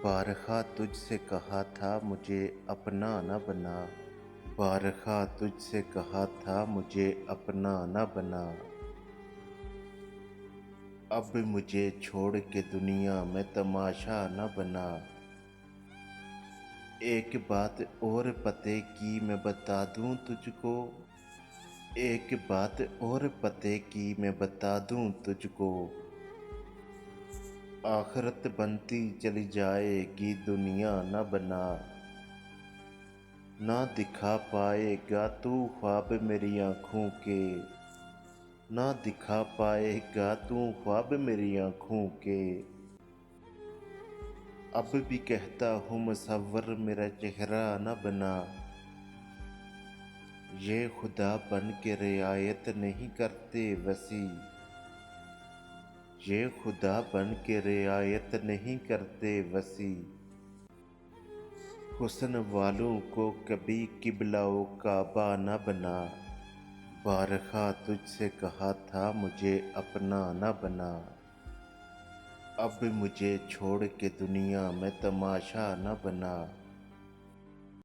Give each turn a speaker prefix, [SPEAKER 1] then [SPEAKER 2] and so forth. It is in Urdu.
[SPEAKER 1] بارہا تجھ سے کہا تھا مجھے اپنا نہ بنا، بارہا تجھ سے کہا تھا مجھے اپنا نہ بنا، اب مجھے چھوڑ کے دنیا میں تماشا نہ بنا۔ ایک بات اور پتے کی میں بتا دوں تجھ کو، ایک بات اور پتے کی میں بتا دوں تجھ کو، آخرت بنتی چلی جائے گی دنیا نہ بنا، نہ دکھا پائے گا تو خواب میری آنکھوں کے، نہ دکھا پائے گا تو خواب میری آنکھوں کے، اب بھی کہتا ہوں مصور میرا چہرہ نہ بنا، یہ خدا بن کے رعایت نہیں کرتے وصی، یہ خدا بن کے رعایت نہیں کرتے وصی، حسن والوں کو کبھی قبلہ و کعبہ نہ بنا، بارہا تجھ سے کہا تھا مجھے اپنا نہ بنا، اب مجھے چھوڑ کے دنیا میں تماشا نہ بنا۔